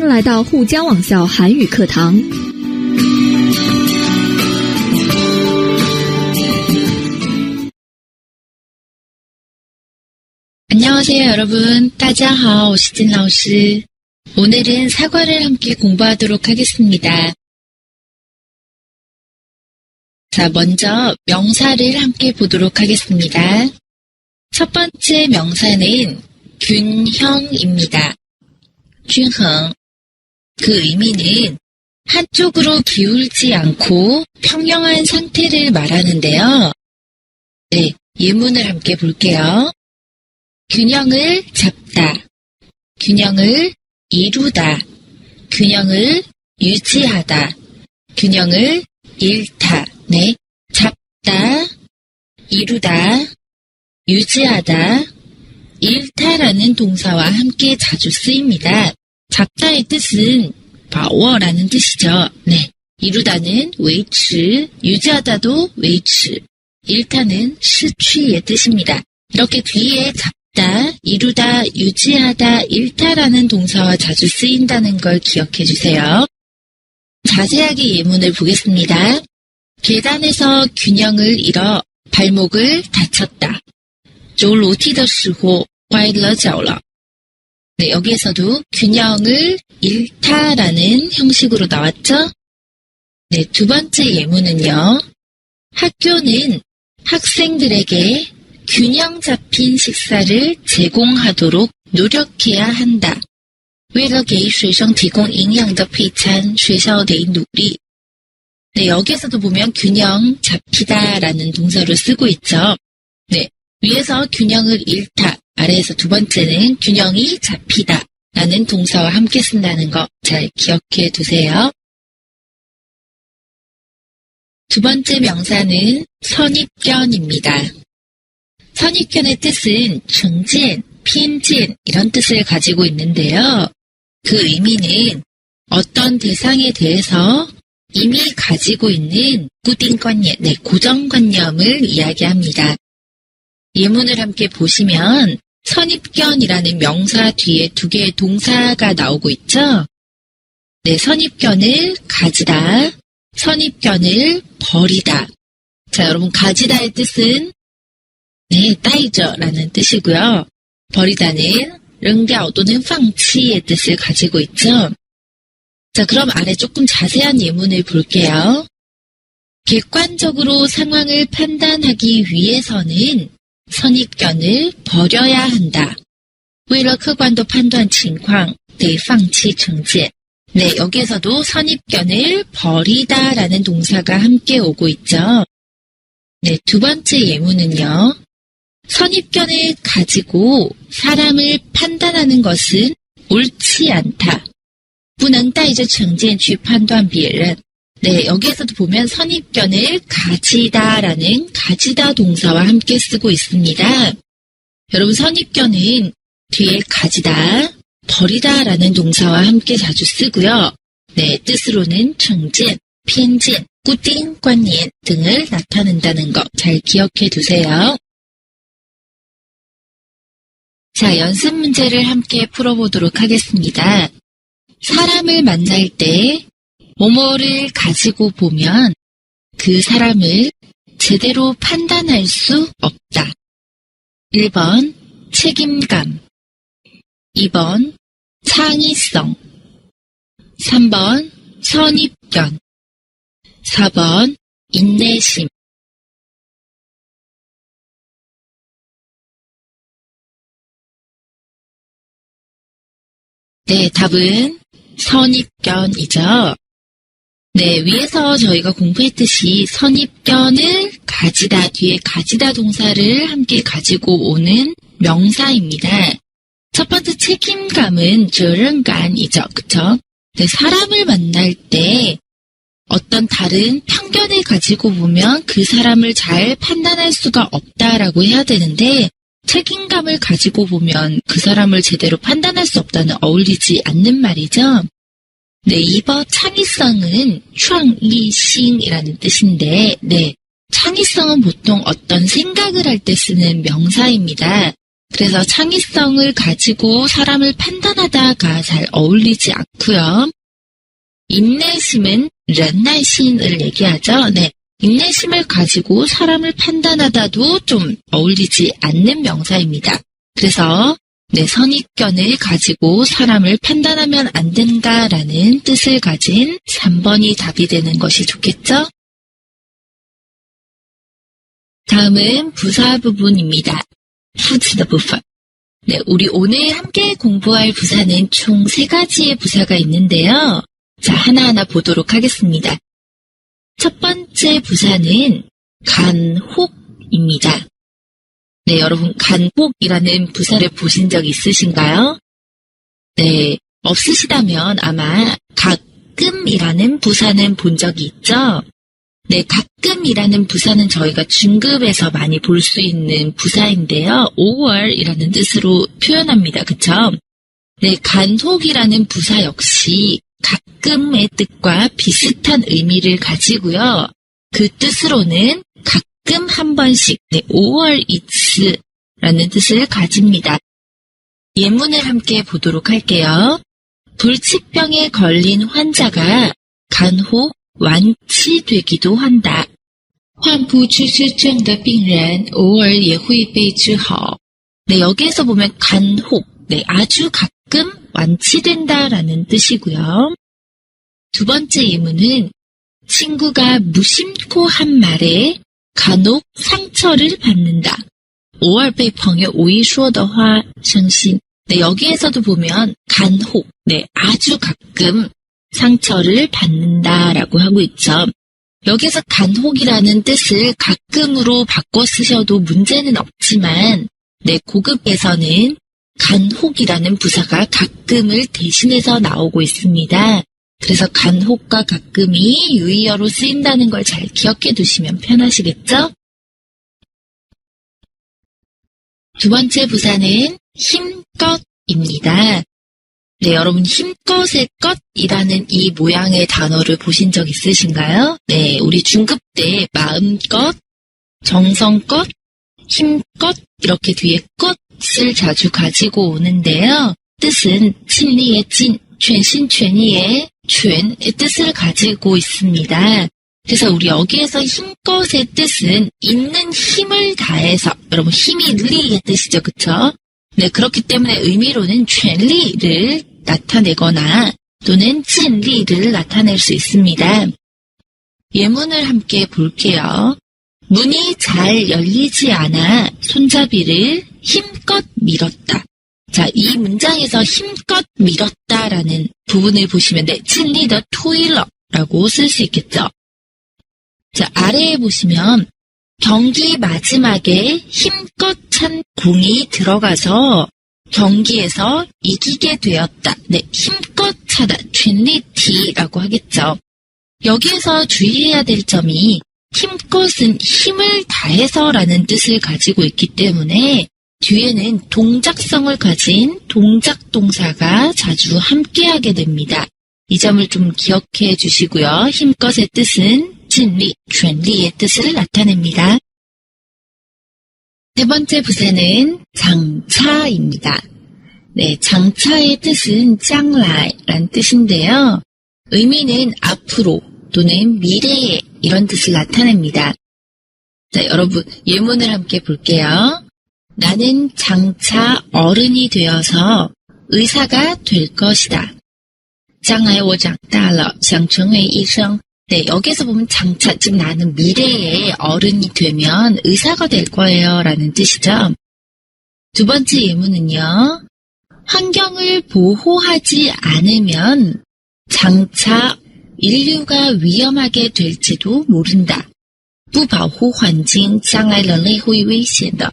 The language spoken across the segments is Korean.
迎来到沪江网校韩语课堂。 안녕하세요 여러분. 大家好，我是金老师. 오늘은 사과를 함께 공부하도록 하겠습니다. 자, 먼저 명사를 함께 보도록 하겠습니다. 첫 번째 명사는 균형입니다. 균형. 그 의미는 한쪽으로 기울지 않고 평평한 상태를 말하는데요. 네, 예문을 함께 볼게요. 균형을 잡다, 균형을 이루다, 균형을 유지하다, 균형을 잃다. 네, 잡다, 이루다, 유지하다, 잃다라는 동사와 함께 자주 쓰입니다. 잡다의 뜻은 파워라는 뜻이죠. 네, 이루다는 웨이츠, 유지하다도 웨이츠, 잃다는失去의 뜻입니다. 이렇게 뒤에 잡다, 이루다, 유지하다, 잃다라는 동사와 자주 쓰인다는 걸 기억해 주세요. 자세하게 예문을 보겠습니다. 계단에서 균형을 잃어 발목을 다쳤다. 走楼梯的时候歪了脚了. 네, 여기에서도 균형을 잃다라는 형식으로 나왔죠? 네, 두 번째 예문은요. 학교는 학생들에게 균형 잡힌 식사를 제공하도록 노력해야 한다. 为了给学生提供营养的配餐，学校得努力. 네, 여기에서도 보면 균형 잡히다라는 동사로 쓰고 있죠. 네, 위에서 균형을 잃다, 아래에서 두 번째는 균형이 잡히다라는 동사와 함께 쓴다는 거 잘 기억해 두세요. 두 번째 명사는 선입견입니다. 선입견의 뜻은 정见,偏见 이런 뜻을 가지고 있는데요. 그 의미는 어떤 대상에 대해서 이미 가지고 있는固定观念, 네, 고정관념을 이야기합니다. 예문을 함께 보시면 선입견이라는 명사 뒤에 두 개의 동사가 나오고 있죠. 네, 선입견을 가지다, 선입견을 버리다. 자, 여러분 가지다의 뜻은 네, 따이저라는 뜻이고요. 버리다는 릉掉 또는 放弃의 뜻을 가지고 있죠. 자, 그럼 아래 조금 자세한 예문을 볼게요. 객관적으로 상황을 판단하기 위해서는 선입견을 버려야 한다. 为了客观地判断情况得放弃成见. 네, 여기에서도 선입견을 버리다라는 동사가 함께 오고 있죠. 네, 두 번째 예문은요. 선입견을 가지고 사람을 판단하는 것은 옳지 않다. 不能带着成见去判断别人. 네, 여기에서도 보면 선입견을 가지다라는 가지다 동사와 함께 쓰고 있습니다. 여러분 선입견은 뒤에 가지다, 버리다라는 동사와 함께 자주 쓰고요. 네, 뜻으로는 정见, 偏见, 固定观念 등을 나타낸다는 거 잘 기억해 두세요. 자, 연습 문제를 함께 풀어보도록 하겠습니다. 사람을 만날 때 뭐뭐를 가지고 보면 그 사람을 제대로 판단할 수 없다. 1번 책임감, 2번 창의성, 3번 선입견, 4번 인내심. 네, 답은 선입견이죠. 네, 위에서 저희가 공부했듯이 선입견을 가지다, 뒤에 가지다 동사를 함께 가지고 오는 명사입니다. 첫 번째 책임감은 责任感이죠. 그쵸? 네, 사람을 만날 때 어떤 다른 편견을 가지고 보면 그 사람을 잘 판단할 수가 없다라고 해야 되는데 책임감을 가지고 보면 그 사람을 제대로 판단할 수 없다는 어울리지 않는 말이죠. 네, 2번 창의성은 创意性이라는 뜻인데, 네, 창의성은 보통 어떤 생각을 할 때 쓰는 명사입니다. 그래서 창의성을 가지고 사람을 판단하다가 잘 어울리지 않고요. 인내심은 렌나이신을 얘기하죠. 네, 인내심을 가지고 사람을 판단하다도 좀 어울리지 않는 명사입니다. 그래서 네, 선입견을 가지고 사람을 판단하면 안 된다라는 뜻을 가진 3번이 답이 되는 것이 좋겠죠? 다음은 부사 부분입니다. 후지의 부분. 네, 우리 오늘 함께 공부할 부사는 총 3가지의 부사가 있는데요. 자, 하나하나 보도록 하겠습니다. 첫 번째 부사는 간혹입니다. 네, 여러분 간혹이라는 부사를 보신 적 있으신가요? 네, 없으시다면 아마 가끔이라는 부사는 본 적이 있죠? 네, 가끔이라는 부사는 저희가 중급에서 많이 볼 수 있는 부사인데요. 5월이라는 뜻으로 표현합니다. 그쵸? 네, 간혹이라는 부사 역시 가끔의 뜻과 비슷한 의미를 가지고요. 그 뜻으로는 가끔 한 번씩, 네, 5월 이츠라는 뜻을 가집니다. 예문을 함께 보도록 할게요. 불치병에 걸린 환자가 간혹 완치되기도 한다. 患不治之症的病人偶尔也会被治好. 네, 여기에서 보면 간혹, 네, 아주 가끔 완치된다라는 뜻이고요. 두 번째 예문은 친구가 무심코 한 말에 간혹 상처를 받는다. 偶尔被朋友无意说的话伤心. 네, 여기에서도 보면 간혹, 네, 아주 가끔 상처를 받는다라고 하고 있죠. 여기서 간혹이라는 뜻을 가끔으로 바꿔 쓰셔도 문제는 없지만, 네, 고급에서는 간혹이라는 부사가 가끔을 대신해서 나오고 있습니다. 그래서 간혹과 가끔이 유의어로 쓰인다는 걸 잘 기억해 두시면 편하시겠죠? 두 번째 부사는 힘껏입니다. 네, 여러분 힘껏의 껏이라는 이 모양의 단어를 보신 적 있으신가요? 네, 우리 중급 때 마음껏, 정성껏, 힘껏 이렇게 뒤에 껏을 자주 가지고 오는데요. 뜻은 진리의 진,全心全意의全의 뜻을 가지고 있습니다. 그래서 우리 여기에서 힘껏의 뜻은 있는 힘을 다해서, 여러분 힘이 리의 뜻이죠, 그쵸? 네, 그렇기 때문에 의미로는全力를 나타내거나 또는 진리를 나타낼 수 있습니다. 예문을 함께 볼게요. 문이 잘 열리지 않아 손잡이를 힘껏 밀었다. 자, 이 문장에서 힘껏 밀었다라는 부분을 보시면 네, 진리더 토일러라고 쓸 수 있겠죠. 자, 아래에 보시면 경기 마지막에 힘껏 찬 공이 들어가서 경기에서 이기게 되었다. 네, 힘껏 차다.全力踢라고 하겠죠. 여기에서 주의해야 될 점이 힘껏은 힘을 다해서라는 뜻을 가지고 있기 때문에 뒤에는 동작성을 가진 동작 동사가 자주 함께하게 됩니다. 이 점을 좀 기억해 주시고요. 힘껏의 뜻은 진리, 全力의 뜻을 나타냅니다. 세 번째 부사는 장차입니다. 네, 장차의 뜻은将来라는 뜻인데요. 의미는 앞으로 또는 미래에 이런 뜻을 나타냅니다. 자, 여러분 예문을 함께 볼게요. 나는 장차 어른이 되어서 의사가 될 것이다. 将来我长大了想成为医生. 네, 여기서 보면 장차, 즉 나는 미래에 어른이 되면 의사가 될 거예요 라는 뜻이죠. 두 번째 예문은요. 환경을 보호하지 않으면 장차 인류가 위험하게 될지도 모른다. 不保护环境将来人类会危险的.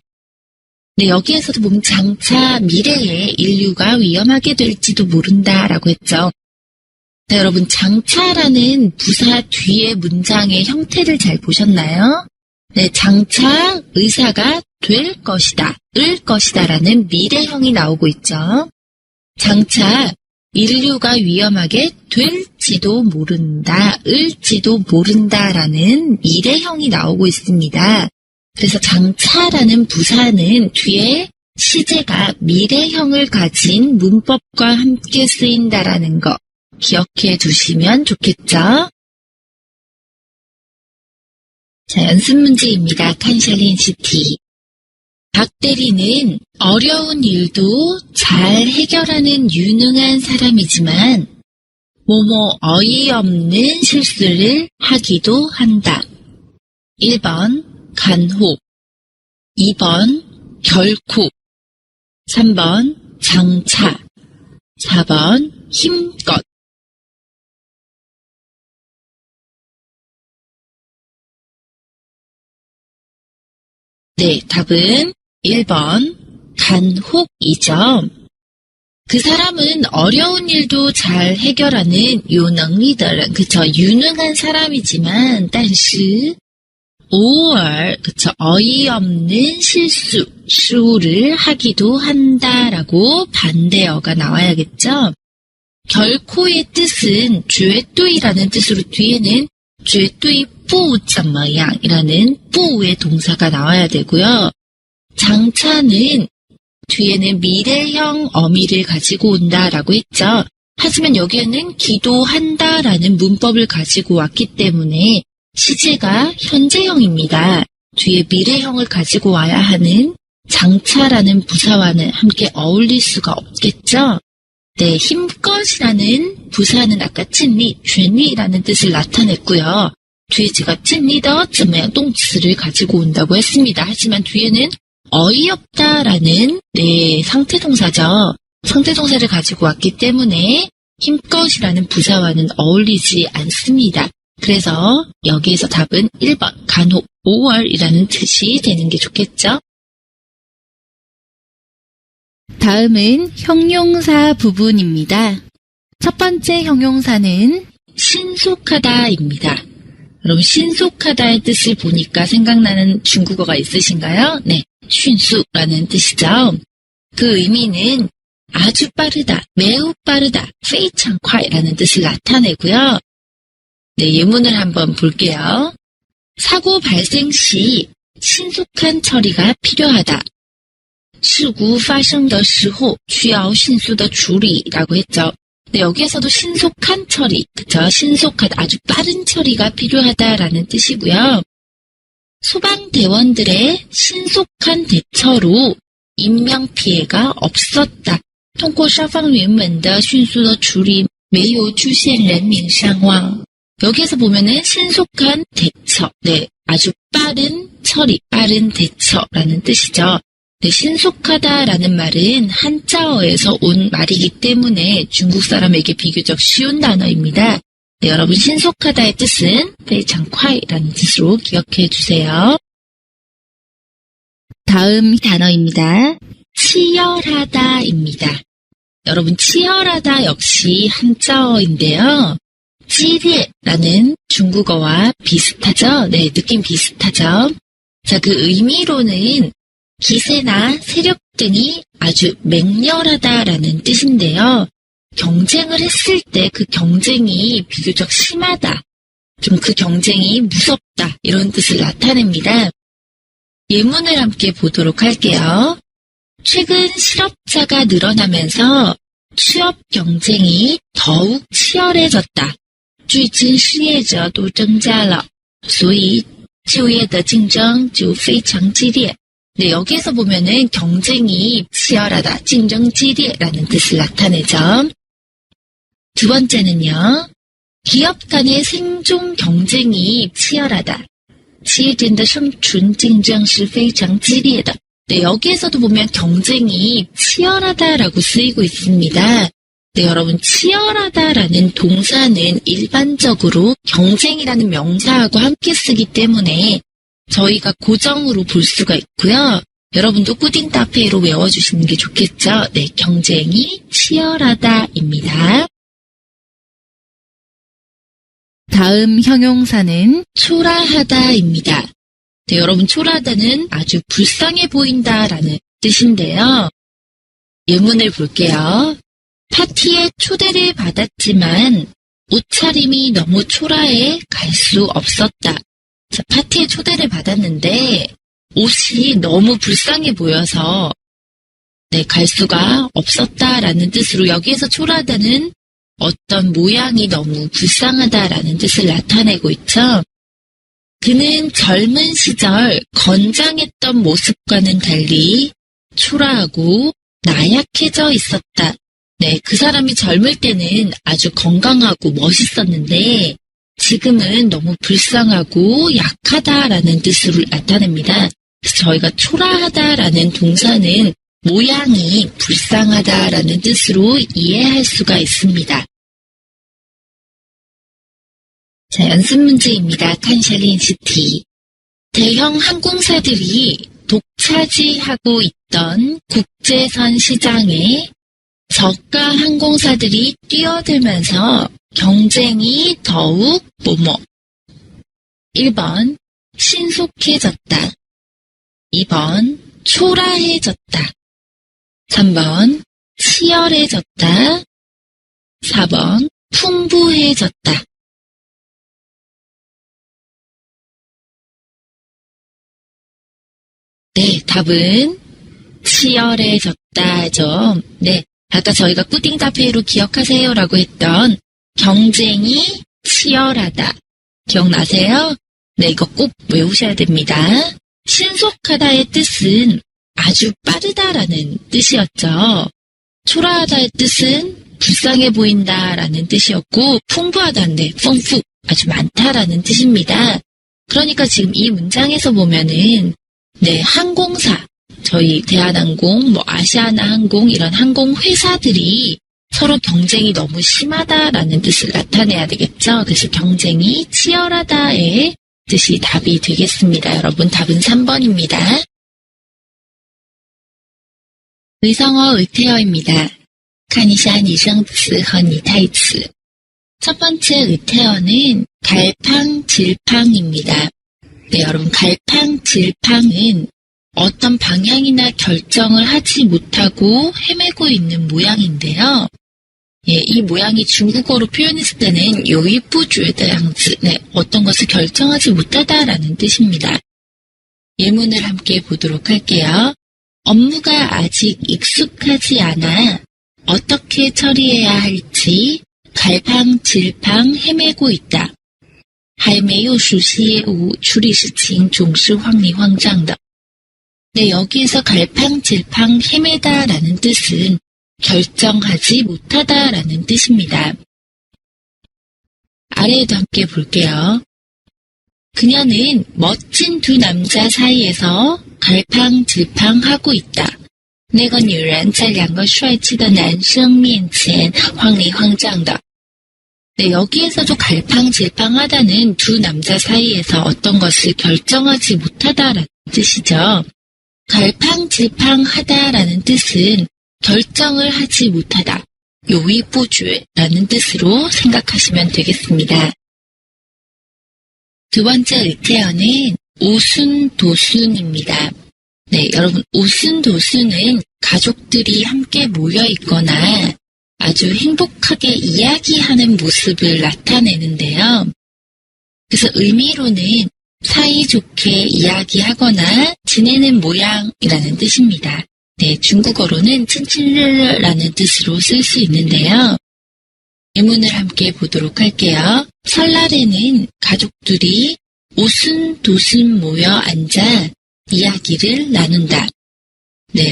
네, 여기에서도 보면 장차 미래에 인류가 위험하게 될지도 모른다라고 했죠. 네, 여러분 장차라는 부사 뒤에 문장의 형태를 잘 보셨나요? 네, 장차 의사가 될 것이다, 을 것이다라는 미래형이 나오고 있죠. 장차 인류가 위험하게 될지도 모른다, 을지도 모른다라는 미래형이 나오고 있습니다. 그래서 장차라는 부사는 뒤에 시제가 미래형을 가진 문법과 함께 쓰인다라는 거 기억해 두시면 좋겠죠? 자, 연습 문제입니다. 칸샬린 시티. 박 대리는 어려운 일도 잘 해결하는 유능한 사람이지만 뭐뭐 어이없는 실수를 하기도 한다. 1번 간혹, 2번 결코, 3번 장차, 4번 힘껏. 네, 답은 1번 간혹이죠. 그 사람은 어려운 일도 잘 해결하는有能力的人, 그쵸, 유능한 사람이지만, 但是偶尔, 그쵸, 어이없는 실수를 하기도 한다라고 반대어가 나와야겠죠. 결코의 뜻은 绝对라는 뜻으로 뒤에는 绝对不怎么样이라는 不의 동사가 나와야 되고요. 장차는 뒤에는 미래형 어미를 가지고 온다라고 했죠. 하지만 여기에는 기도한다라는 문법을 가지고 왔기 때문에 시제가 현재형입니다. 뒤에 미래형을 가지고 와야 하는 장차라는 부사와는 함께 어울릴 수가 없겠죠. 네, 힘껏이라는 부사는 아까 찐리, 쥐리라는 뜻을 나타냈고요. 뒤에 제가 찐리더, 怎么样 动词를 가지고 온다고 했습니다. 하지만 뒤에는 어이없다라는 네, 상태동사죠. 상태동사를 가지고 왔기 때문에 힘껏이라는 부사와는 어울리지 않습니다. 그래서 여기에서 답은 1번 간혹 5월이라는 뜻이 되는 게 좋겠죠. 다음은 형용사 부분입니다. 첫 번째 형용사는 신속하다입니다. 여러분 신속하다의 뜻을 보니까 생각나는 중국어가 있으신가요? 네, 迅速라는 뜻이죠. 그 의미는 아주 빠르다, 매우 빠르다, 非常快라는 뜻을 나타내고요. 네, 예문을 한번 볼게요. 사고 발생 시 신속한 처리가 필요하다. 事故发生的时候需要迅速的处理라고 했죠. 네, 여기에서도 신속한 처리, 그쵸? 신속하다, 아주 빠른 처리가 필요하다라는 뜻이고요. 소방대원들의 신속한 대처로 인명피해가 없었다. 通过消防员们的迅速的处理没有出现人命伤亡. 여기에서 보면은 신속한 대처, 네, 아주 빠른 처리, 빠른 대처라는 뜻이죠. 네, 신속하다라는 말은 한자어에서 온 말이기 때문에 중국 사람에게 비교적 쉬운 단어입니다. 네, 여러분 신속하다의 뜻은 非常快라는 뜻으로 기억해 주세요. 다음 단어입니다. 치열하다입니다. 여러분 치열하다 역시 한자어인데요. 激烈라는 중국어와 비슷하죠? 네, 느낌 비슷하죠? 자, 그 의미로는 기세나 세력 등이 아주 맹렬하다라는 뜻인데요. 경쟁을 했을 때 그 경쟁이 비교적 심하다. 좀 그 경쟁이 무섭다. 이런 뜻을 나타냅니다. 예문을 함께 보도록 할게요. 최근 실업자가 늘어나면서 취업 경쟁이 더욱 치열해졌다. 最近失业者都增加了，所以就业的竞争就非常激烈. 네, 여기에서 보면은 경쟁이 치열하다, 竞争激烈라는 뜻을 나타내죠. 두 번째는요. 기업 간의 생존 경쟁이 치열하다. 企业间的生存竞争是非常激烈的. 네, 여기에서도 보면 경쟁이 치열하다라고 쓰이고 있습니다. 네, 여러분 치열하다라는 동사는 일반적으로 경쟁이라는 명사하고 함께 쓰기 때문에 저희가 고정으로 볼 수가 있고요. 여러분도 꾸딩따페이로 외워주시는 게 좋겠죠. 네, 경쟁이 치열하다입니다. 다음 형용사는 초라하다입니다. 네, 여러분 초라하다는 아주 불쌍해 보인다라는 뜻인데요. 예문을 볼게요. 파티에 초대를 받았지만 옷차림이 너무 초라해 갈 수 없었다. 자, 파티에 초대를 받았는데 옷이 너무 불쌍해 보여서 갈 수가 없었다라는 뜻으로 여기에서 초라하다는 어떤 모양이 너무 불쌍하다라는 뜻을 나타내고 있죠. 그는 젊은 시절 건장했던 모습과는 달리 초라하고 나약해져 있었다. 그 사람이 젊을 때는 아주 건강하고 멋있었는데 지금은 너무 불쌍하고 약하다라는 뜻으로 나타냅니다. 그래서 저희가 초라하다라는 동사는 모양이 불쌍하다라는 뜻으로 이해할 수가 있습니다. 자, 연습 문제입니다. 칸샬린시티. 대형 항공사들이 독차지하고 있던 국제선 시장에 저가 항공사들이 뛰어들면서 경쟁이 더욱 뭐뭐. 1번 신속해졌다. 2번 초라해졌다. 3번 치열해졌다. 4번 풍부해졌다. 답은 치열해졌다죠. 아까 저희가 꾸딩다페로 기억하세요라고 했던 경쟁이 치열하다. 기억나세요? 이거 꼭 외우셔야 됩니다. 신속하다의 뜻은 아주 빠르다라는 뜻이었죠. 초라하다의 뜻은 불쌍해 보인다라는 뜻이었고 풍부하다인데 풍부 아주 많다라는 뜻입니다. 그러니까 지금 이 문장에서 보면은 항공사, 저희 대한항공, 아시아나항공 이런 항공회사들이 서로 경쟁이 너무 심하다라는 뜻을 나타내야 되겠죠. 그래서 경쟁이 치열하다의 뜻이 답이 되겠습니다. 여러분 답은 3번입니다. 의성어 의태어입니다. 카니샤 니생츠 허니 타이츠. 첫 번째 의태어는 갈팡질팡입니다. 여러분 갈팡질팡은 어떤 방향이나 결정을 하지 못하고 헤매고 있는 모양인데요. 이 모양이 중국어로 표현했을 때는 요이부주의 양즈, 어떤 것을 결정하지 못하다라는 뜻입니다. 예문을 함께 보도록 할게요. 업무가 아직 익숙하지 않아 어떻게 처리해야 할지 갈팡질팡 헤매고 있다. 还没有熟悉业务处理事情总是慌里慌张的. 여기에서 갈팡질팡 헤매다라는 뜻은 결정하지 못하다라는 뜻입니다. 아래에도 함께 볼게요. 그녀는 멋진 두 남자 사이에서 갈팡질팡하고 있다. 那个女人在两个帅气的男生面前慌里慌张的. 여기에서도 갈팡질팡하다는 두 남자 사이에서 어떤 것을 결정하지 못하다라는 뜻이죠. 갈팡질팡하다라는 뜻은 결정을 하지 못하다, 요위부주라는 뜻으로 생각하시면 되겠습니다. 두 번째 의태어는 오순도순입니다. 여러분 오순도순은 가족들이 함께 모여 있거나 아주 행복하게 이야기하는 모습을 나타내는데요. 그래서 의미로는 사이좋게 이야기하거나 지내는 모양이라는 뜻입니다. 중국어로는 칭칭르르라는 뜻으로 쓸 수 있는데요. 예문을 함께 보도록 할게요. 설날에는 가족들이 오순도순 모여 앉아 이야기를 나눈다.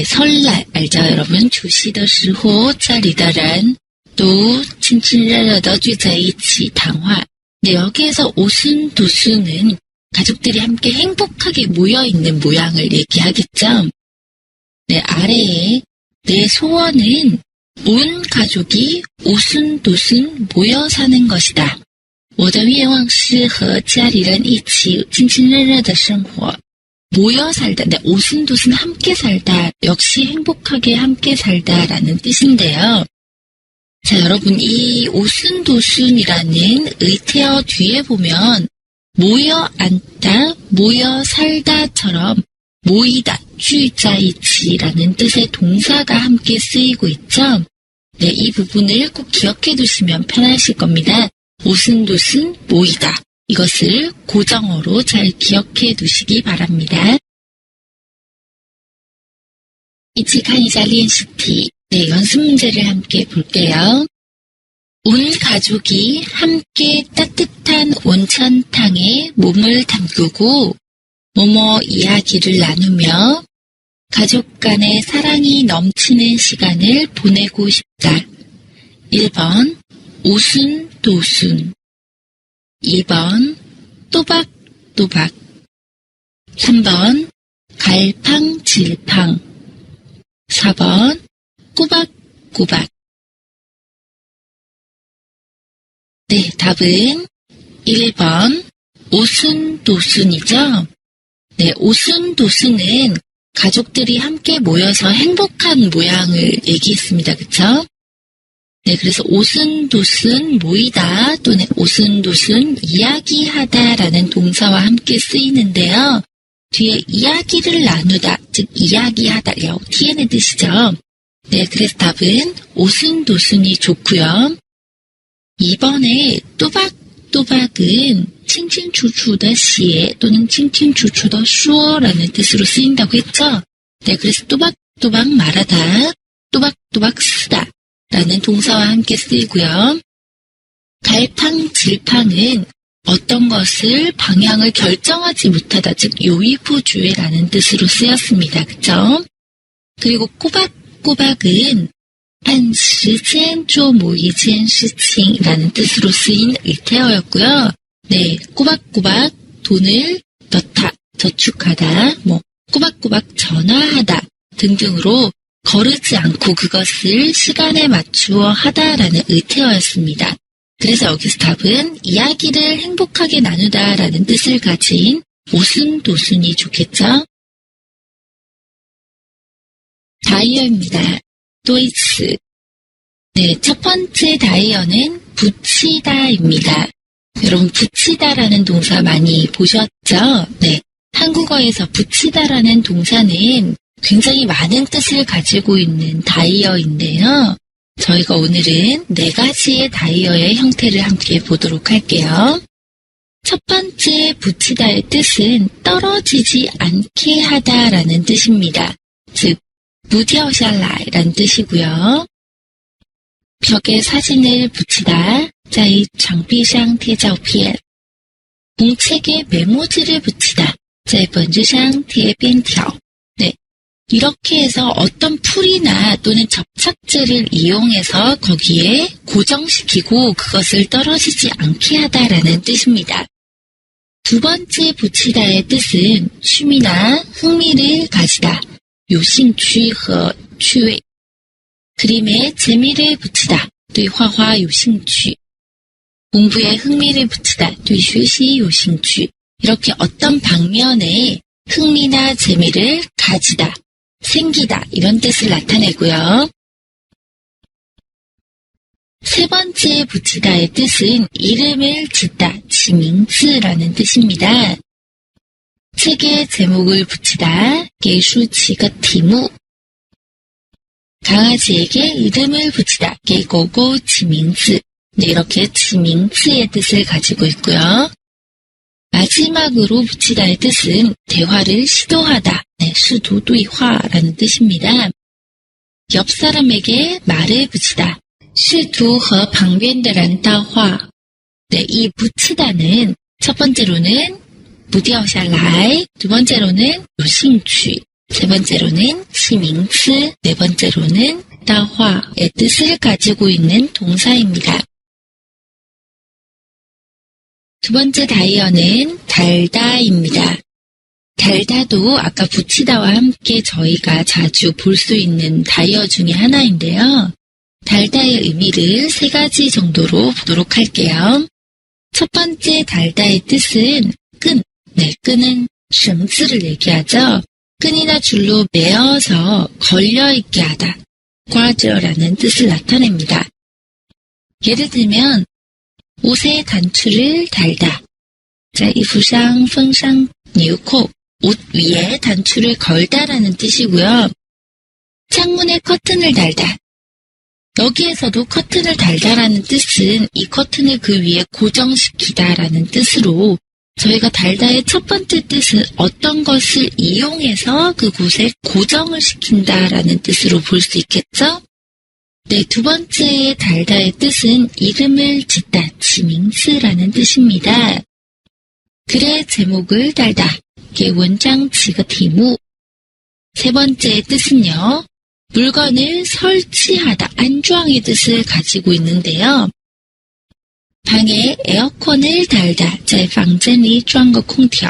설날 알죠 여러분? 除夕的时候家里的人都亲亲热热地聚在一起谈话. 여기에서 오순도순은 가족들이 함께 행복하게 모여있는 모양을 얘기하겠죠. 아래에 내 소원은 온 가족이 오순도순 모여 사는 것이다. 我的愿望是和家里人一起亲亲热热的生活. 모여 살다, 오순도순 함께 살다, 역시 행복하게 함께 살다라는 뜻인데요. 자, 여러분 이 오순도순이라는 의태어 뒤에 보면 모여 앉다, 모여 살다처럼 모이다, 聚在一起라는 뜻의 동사가 함께 쓰이고 있죠. 이 부분을 꼭 기억해 두시면 편하실 겁니다. 오순도순 모이다. 이것을 고정어로 잘 기억해 두시기 바랍니다. 이치카니자 리엔시티. 네, 연습 문제를 함께 볼게요. 온 가족이 함께 따뜻한 온천탕에 몸을 담그고 뭐뭐 이야기를 나누며 가족 간의 사랑이 넘치는 시간을 보내고 싶다. 1번 오순도순, 2번 또박또박, 3번 갈팡질팡, 4번 꼬박꼬박. 네, 답은 1번 오순도순이죠. 네, 오순도순은 가족들이 함께 모여서 행복한 모양을 얘기했습니다. 그쵸? 네, 그래서 오순도순 모이다 또는 오순도순 이야기하다 라는 동사와 함께 쓰이는데요. 뒤에 이야기를 나누다, 즉 이야기하다, 티엔의 뜻이죠. 네, 그래서 답은 오순도순이 좋고요. 2번에 또박또박은 칭칭추추더 시에 또는 칭칭추추더 슈어라는 뜻으로 쓰인다고 했죠. 네, 그래서 또박또박 말하다, 또박또박 쓰다 라는 동사와 함께 쓰이고요. 갈팡질팡은 어떤 것을 방향을 결정하지 못하다, 즉 요이부주의라는 뜻으로 쓰였습니다. 그쵸? 그리고 꼬박꼬박은 한 시간 조 모이젠 시칭이라는 뜻으로 쓰인 을태어였고요. 네, 꼬박꼬박 돈을 넣다, 저축하다, 꼬박꼬박 전화하다 등등으로 거르지 않고 그것을 시간에 맞추어 하다라는 을태어였습니다. 그래서 여기서 답은 이야기를 행복하게 나누다라는 뜻을 가진 오순도순이 좋겠죠? 다이어입니다. 도이츠. 네, 첫 번째 다이어는 붙이다입니다. 여러분, 붙이다라는 동사 많이 보셨죠? 네, 한국어에서 붙이다라는 동사는 굉장히 많은 뜻을 가지고 있는 다이어인데요. 저희가 오늘은 4가지의 다이어의 형태를 함께 보도록 할게요. 첫 번째 붙이다의 뜻은 떨어지지 않게 하다라는 뜻입니다. 즉, 무디어샬라이라는 뜻이고요. 벽에 사진을 붙이다, 在墙壁上贴照片. 공책에 메모지를 붙이다, 在本子上贴便条. 네, 이렇게 해서 어떤 풀이나 또는 접착제를 이용해서 거기에 고정시키고 그것을 떨어지지 않게 하다라는 뜻입니다. 두 번째 붙이다의 뜻은 취미나 흥미를 가지다, 有兴趣和趣味. 그림에 재미를 붙이다, 对画画有兴趣. 공부에 흥미를 붙이다, 对学习有兴趣. 이렇게 어떤 방면에 흥미나 재미를 가지다, 생기다 이런 뜻을 나타내고요. 세 번째 붙이다의 뜻은 이름을 짓다, 起名字라는 뜻입니다. 책에 제목을 붙이다, 给书起个题目. 강아지에게 이름을 붙이다, 给狗狗起名字. 네, 이렇게 起名字의 뜻을 가지고 있고요. 마지막으로 붙이다의 뜻은 대화를 시도하다, 네, 试图对话라는 뜻입니다. 옆 사람에게 말을 붙이다, 试图和旁边的人搭话. 네, 이 붙이다는 첫 번째로는 무디어샬라이, 두 번째로는 요兴趣, 세 번째로는 起名词, 네 번째로는 따화의 뜻을 가지고 있는 동사입니다. 두 번째 다이어는 달다입니다. 달다도 아까 붙이다와 함께 저희가 자주 볼 수 있는 다이어 중에 하나인데요. 달다의 의미를 3가지 정도로 보도록 할게요. 첫 번째 달다의 뜻은 끈, 네, 끈은 绳子를 얘기하죠. 끈이나 줄로 매어서 걸려있게 하다, 挂着라는 뜻을 나타냅니다. 예를 들면 옷의 단추를 달다, 在衣服上缝上纽扣, 옷 위에 단추를 걸다라는 뜻이고요. 창문에 커튼을 달다. 여기에서도 커튼을 달다라는 뜻은 이 커튼을 그 위에 고정시키다라는 뜻으로 저희가 달다의 첫 번째 뜻은 어떤 것을 이용해서 그곳에 고정을 시킨다라는 뜻으로 볼 수 있겠죠? 네, 두 번째의 달다의 뜻은 이름을 짓다, 지밍스라는 뜻입니다. 글의 제목을 달다, 게 원장 지거题目. 세 번째의 뜻은요, 물건을 설치하다, 안주왕의 뜻을 가지고 있는데요. 방에 에어컨을 달다, 在房间里装个空调.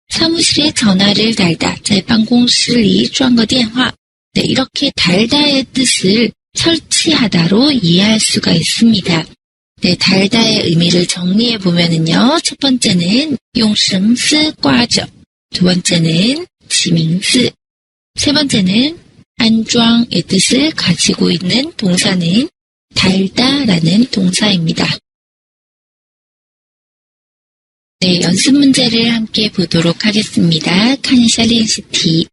사무실에 전화를 달다, 在办公室里装个电话. 네, 이렇게 달다의 뜻을 설치하다로 이해할 수가 있습니다. 네, 달다의 의미를 정리해 보면은요, 첫 번째는 용绳스 꽈져, 두 번째는 지밍스, 세 번째는 안주왕의 뜻을 가지고 있는 동사는 달다라는 동사입니다. 네, 연습 문제를 함께 보도록 하겠습니다. 카니샬린시티.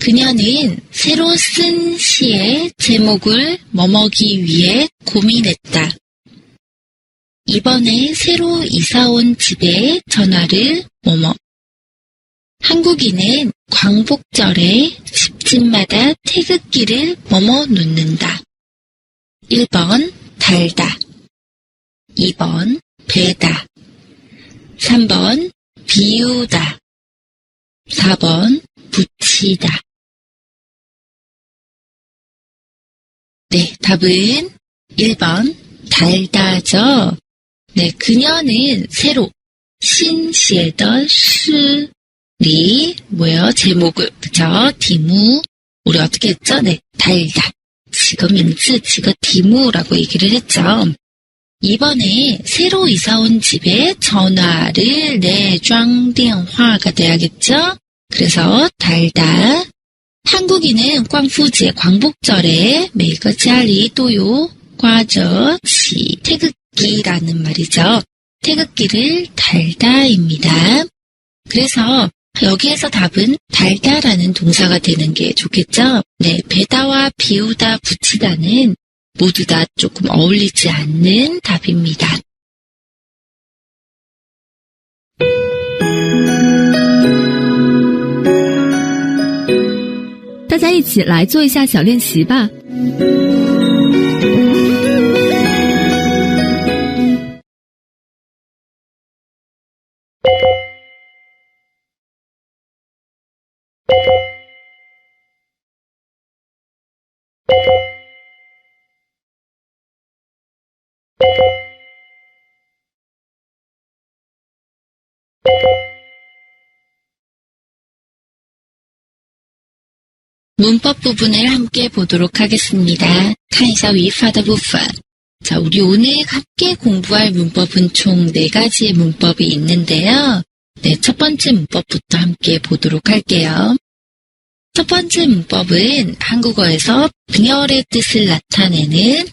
그녀는 새로 쓴 시의 제목을 뭐뭐기 위해 고민했다. 이번에 새로 이사온 집에 전화를 뭐뭐. 한국인은 광복절에 집집마다 태극기를 뭐뭐 놓는다. 1번 달다, 2번 베다, 3번 비우다, 4번 붙이다. 네, 답은 1번 달다죠. 네, 그녀는 새로 신시에더 시리 뭐예요? 제목을, 그쵸? 디무 우리 어떻게 했죠? 네, 달다. 지금 밍스, 지금 디무라고 얘기를 했죠. 이번에 새로 이사온 집에 전화를 装电话가 돼야겠죠? 그래서 달다. 한국인은 광푸지의 광복절에 매일家里都有挂着 태극기라는 말이죠. 태극기를 달다입니다. 그래서 여기에서 답은 달다라는 동사가 되는 게 좋겠죠? 네, 베다와 비우다, 붙이다는 모두 다 조금 어울리지 않는 답입니다. 大家一起来做一下小练习吧。문법 부분을 함께 보도록 하겠습니다. 카이사 위파더 부분. 자, 우리 오늘 함께 공부할 문법은 총 4가지의 문법이 있는데요. 네, 첫 번째 문법부터 함께 보도록 할게요. 첫 번째 문법은 한국어에서 분열의 뜻을 나타내는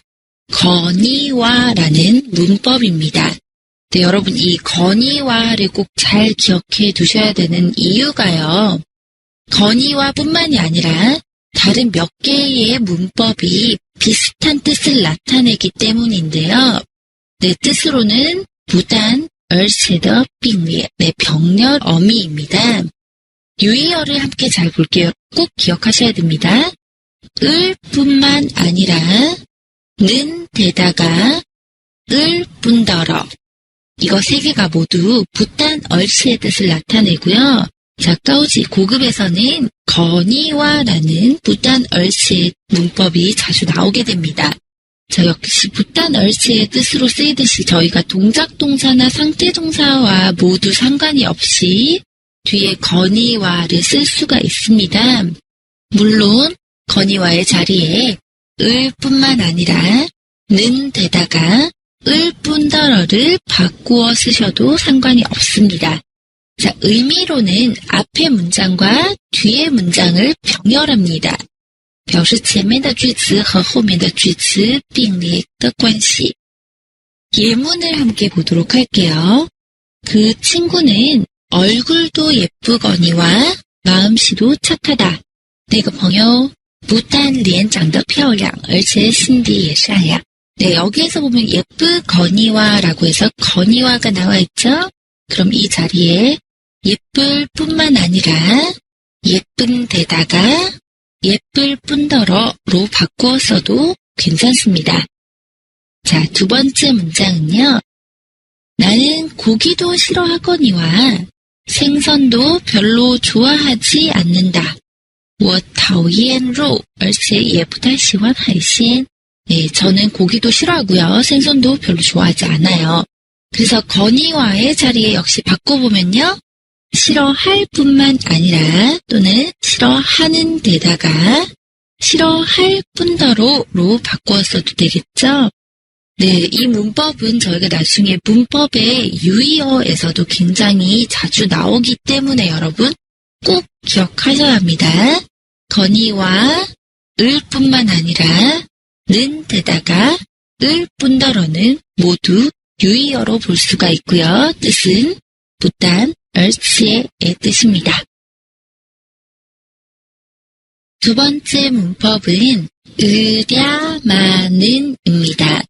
건의와라는 문법입니다. 네, 여러분 이 건의와를 꼭 잘 기억해 두셔야 되는 이유가요. 건의와뿐만이 아니라 다른 몇 개의 문법이 비슷한 뜻을 나타내기 때문인데요. 네, 뜻으로는 부단, 얼체더, 빙위, 네, 병렬 어미입니다. 유의어를 함께 잘 볼게요. 꼭 기억하셔야 됩니다. 을 뿐만 아니라 는 데다가 을 뿐더러 이거 3개가 모두 부단, 얼치의 뜻을 나타내고요. 자, 까우지 고급에서는 건의와라는 부단, 얼치의 문법이 자주 나오게 됩니다. 자, 역시 부단, 얼치의 뜻으로 쓰이듯이 저희가 동작 동사나 상태 동사와 모두 상관이 없이 뒤에 건의와를 쓸 수가 있습니다. 물론 건의와의 자리에 을 뿐만 아니라 는 데다가 을 뿐더러를 바꾸어 쓰셔도 상관이 없습니다. 자, 의미로는 앞의 문장과 뒤의 문장을 병렬합니다. 表示前面的句子和后面的句子并列的关系. 예문을 함께 보도록 할게요. 그 친구는 얼굴도 예쁘거니와 마음씨도 착하다. 那个朋友不但脸长得漂亮，而且心地也善良。 네, 여기에서 보면 예쁘거니와라고 해서 거니와가 나와 있죠? 그럼 이 자리에 예쁠 뿐만 아니라 예쁜 데다가 예쁠 뿐더러로 바꾸었어도 괜찮습니다. 자, 두 번째 문장은요. 나는 고기도 싫어하거니와 생선도 별로 좋아하지 않는다. 我讨厌肉而且也不太喜欢海鲜. 네, 저는 고기도 싫어하고요. 생선도 별로 좋아하지 않아요. 그래서 거니와의 자리에 역시 바꿔보면요. 싫어할 뿐만 아니라 또는 싫어하는 데다가 싫어할 뿐더러로 바꾸었어도 되겠죠? 네, 이 문법은 저희가 나중에 문법의 유의어에서도 굉장히 자주 나오기 때문에 여러분 꼭 기억하셔야 합니다. 거니와 을 뿐만 아니라 는 데다가 을 뿐더러는 모두 유의어로 볼 수가 있고요. 뜻은 부단, 얼치의 뜻입니다. 두 번째 문법은 으랴마는입니다.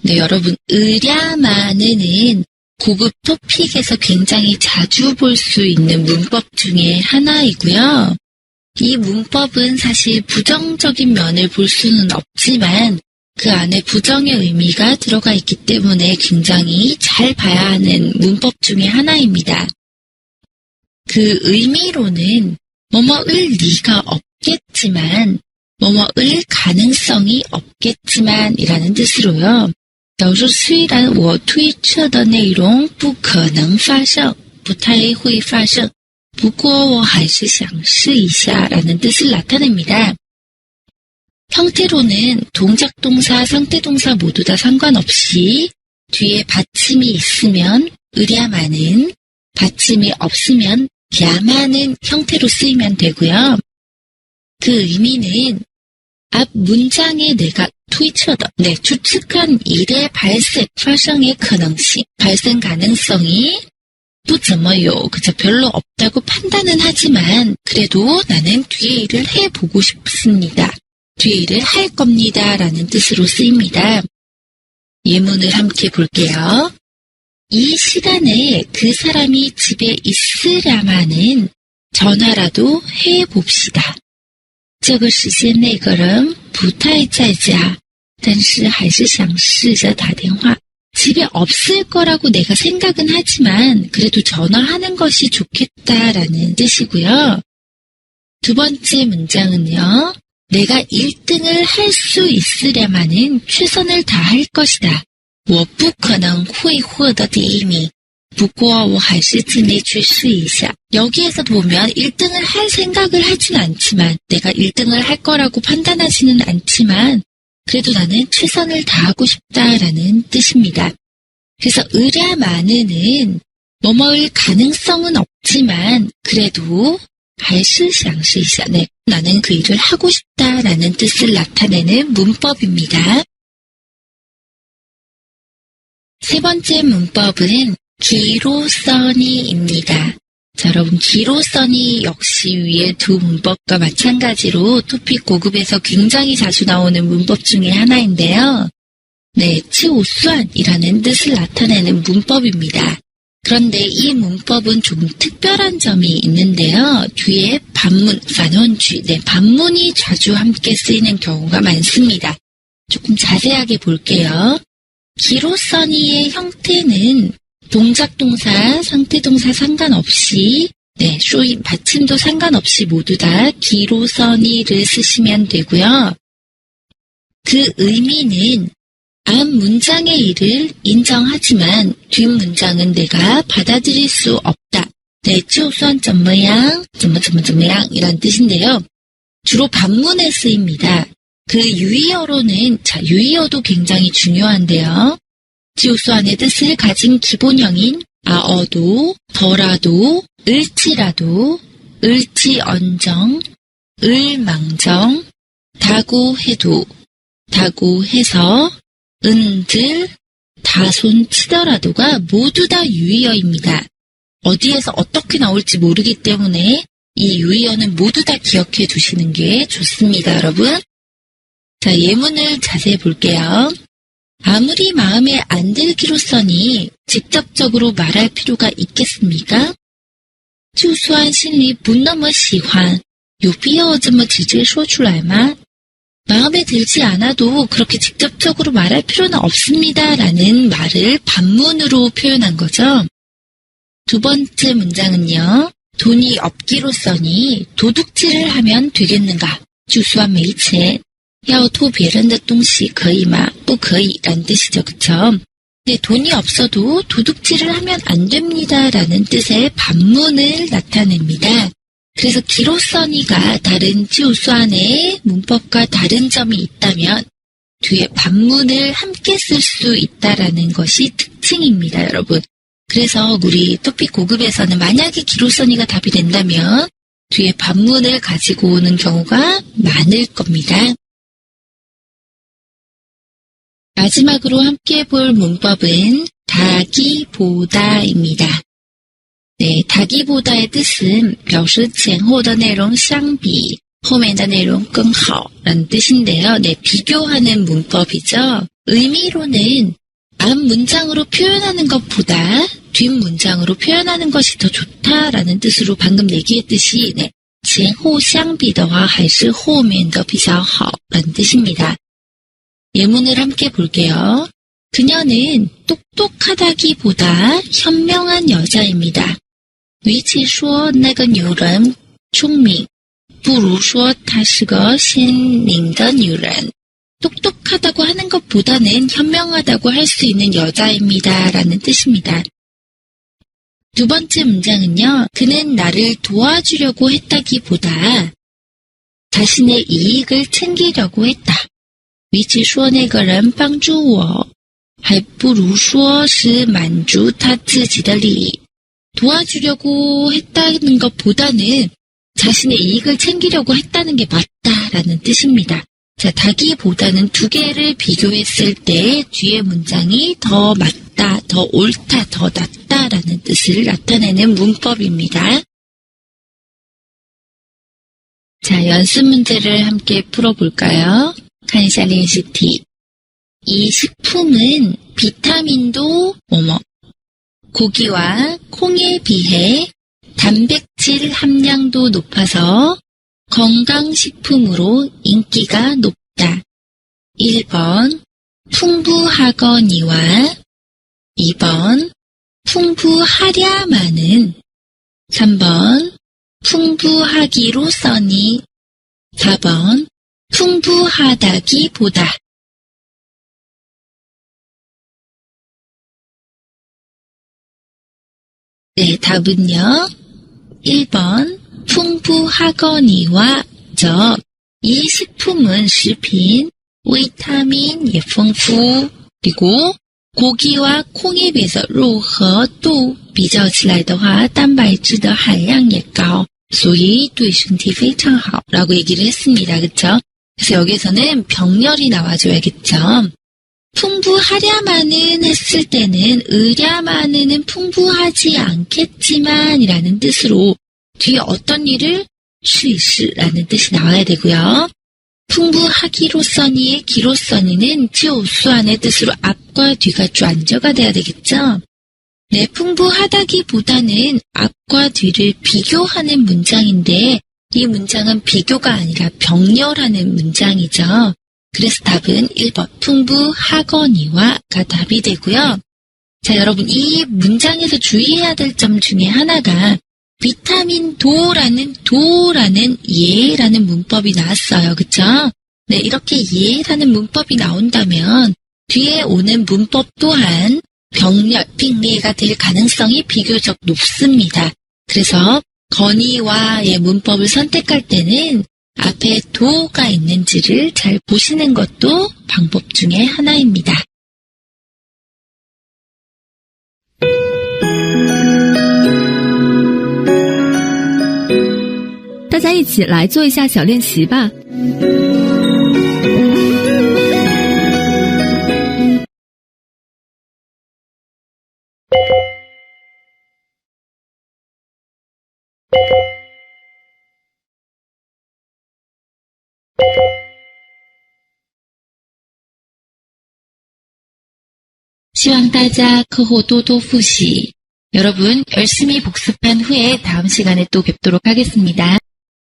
네, 여러분 으랴마는은 고급 토픽에서 굉장히 자주 볼 수 있는 문법 중에 하나이고요. 이 문법은 사실 부정적인 면을 볼 수는 없지만 그 안에 부정의 의미가 들어가 있기 때문에 굉장히 잘 봐야 하는 문법 중에 하나입니다. 그 의미로는 뭐뭐을 리가 없겠지만 뭐뭐을 가능성이 없겠지만 이라는 뜻으로요. 表示虽然我推测的内容不可能发生不太会发生不过我还是想试一下라는 뜻을 나타냅니다. 형태로는 동작동사, 상태동사 모두 다 상관없이 뒤에 받침이 있으면 으랴마는, 받침이 없으면 랴마는 형태로 쓰이면 되고요. 그 의미는 앞 문장에 내가 추측한 일의 발생, 발생의 가능성, 발생 가능성이 不怎么有, 그저 별로 없다고 판단은 하지만 그래도 나는 뒤에 일을 해보고 싶습니다. 뒤에 일을 할 겁니다. 라는 뜻으로 쓰입니다. 예문을 함께 볼게요. 이 시간에 그 사람이 집에 있으랴마는 전화라도 해봅시다. 这个时间那个人不太在家但是还是想试着打电话. 집에 없을 거라고 내가 생각은 하지만 그래도 전화하는 것이 좋겠다라는 뜻이고요. 두 번째 문장은요. 내가 1등을 할 수 있으려면은 최선을 다할 것이다. 我不可能会获得第一名不过我还是尽力去试一下. 여기에서 보면 1등을 할 생각을 하진 않지만 내가 1등을 할 거라고 판단하지는 않지만 그래도 나는 최선을 다하고 싶다라는 뜻입니다. 그래서 으랴마는은 뭐뭐일 가능성은 없지만 그래도 还是想试一下. 네, 나는 그 일을 하고 싶다라는 뜻을 나타내는 문법입니다. 세 번째 문법은 기로써니입니다. 자, 여러분 기로써니 역시 위에 두 문법과 마찬가지로 토픽 고급에서 굉장히 자주 나오는 문법 중에 하나인데요. 네, 치오수안이라는 뜻을 나타내는 문법입니다. 그런데 이 문법은 좀 특별한 점이 있는데요. 뒤에 반문, 반원주, 네, 반문이 자주 함께 쓰이는 경우가 많습니다. 조금 자세하게 볼게요. 기로써니의 형태는 동작동사, 상태동사 상관없이 네, 쇼인 받침도 상관없이 모두 다 기로써니를 쓰시면 되고요. 그 의미는 앞 문장의 일을 인정하지만 뒷 문장은 내가 받아들일 수 없다. 네, 就算怎么样, 怎么样이란 뜻인데요. 주로 반문에 쓰입니다. 그 유의어로는 유의어도 굉장히 중요한데요. 就算의 뜻을 가진 기본형인 아어도, 더라도, 을지라도, 을지언정, 을망정, 다고해도, 다고해서, 은들, 다손치더라도가 모두 다 유의어입니다. 어디에서 어떻게 나올지 모르기 때문에 이 유의어는 모두 다 기억해 두시는 게 좋습니다, 여러분. 자, 예문을 자세히 볼게요. 아무리 마음에 안 들기로써니 직접적으로 말할 필요가 있겠습니까? 就算心里不那么喜欢，有必要这么直接说出来吗？ 마음에 들지 않아도 그렇게 직접적으로 말할 필요는 없습니다. 라는 말을 반문으로 표현한 거죠. 두 번째 문장은요. 돈이 없기로써니 도둑질을 하면 되겠는가? 就算没钱要偷别人的东西可以吗？不可以라는 뜻이죠. 그쵸? 네, 돈이 없어도 도둑질을 하면 안 됩니다. 라는 뜻의 반문을 나타냅니다. 그래서 기로써니가 다른 就算의 문법과 다른 점이 있다면 뒤에 반문을 함께 쓸 수 있다라는 것이 특징입니다, 여러분. 그래서 우리 토픽 고급에서는 만약에 기로써니가 답이 된다면 뒤에 반문을 가지고 오는 경우가 많을 겁니다. 마지막으로 함께 볼 문법은 다기보다입니다. 네, 다기보다의 뜻은 表示前后的内容相比后面的内容更好라는 뜻인데요. 네, 비교하는 문법이죠. 의미로는 앞 문장으로 표현하는 것보다 뒷 문장으로 표현하는 것이 더 좋다라는 뜻으로 방금 얘기했듯이 네, 前后相比的话还是后面的比较好라는 뜻입니다. 예문을 함께 볼게요. 그녀는 똑똑하다기보다 현명한 여자입니다. 与其说那个女人聪明，不如说她是个心灵的女人. 똑똑하다고 하는 것보다는 현명하다고 할 수 있는 여자입니다. 라는 뜻입니다. 두 번째 문장은요. 그는 나를 도와주려고 했다기보다 자신의 이익을 챙기려고 했다. 与其说那个人帮助我，还不如说是满足他自己的利益. 도와주려고 했다는 것보다는 자신의 이익을 챙기려고 했다는 게 맞다라는 뜻입니다. 자, 다기보다는 두 개를 비교했을 때 뒤에 문장이 더 맞다, 더 옳다, 더 낫다라는 뜻을 나타내는 문법입니다. 자, 연습 문제를 함께 풀어볼까요? 看一下练习题. 이 식품은 비타민도 뭐뭐 고기와 콩에 비해 단백질 함량도 높아서 건강식품으로 인기가 높다. 1번 풍부하거니와 2번 풍부하랴마는 3번 풍부하기로써니 4번 풍부하다기보다. 네, 답은요. 1번 풍부하거니와 죠. 이 식품은 食品, 위타민 也丰富, 그리고 고기와 콩에 비해서 肉和豆比较起来的话蛋白质的含量也高, 所以对身体非常好라고 얘기를 했습니다. 그쵸? 그래서 여기서는 병렬이 나와줘야겠죠. 풍부하랴마는 했을 때는 으랴마는 풍부하지 않겠지만 이라는 뜻으로 뒤에 어떤 일을 试一试라는 뜻이 나와야 되고요. 풍부하기로써니의 기로써니는 就算의 뜻으로 앞과 뒤가 좌안저가 돼야 되겠죠. 네, 풍부하다기보다는 앞과 뒤를 비교하는 문장인데 이 문장은 비교가 아니라 병렬하는 문장이죠. 그래서 답은 1번 풍부하거니와가 답이 되고요. 자, 여러분 이 문장에서 주의해야 될 점 중에 하나가 비타민 도라는 예라는 문법이 나왔어요. 그쵸? 네, 이렇게 예라는 문법이 나온다면 뒤에 오는 문법 또한 병렬, 핑리가 될 가능성이 비교적 높습니다. 그래서 거니와의 문법을 선택할 때는 앞에 도가 있는지를 잘 보시는 것도 방법 중에 하나입니다. 大家一起来做一下小练习吧。希望大家课后多多复习。 여러분 열심히 복습한 후에 다음 시간에 또 뵙도록 하겠습니다.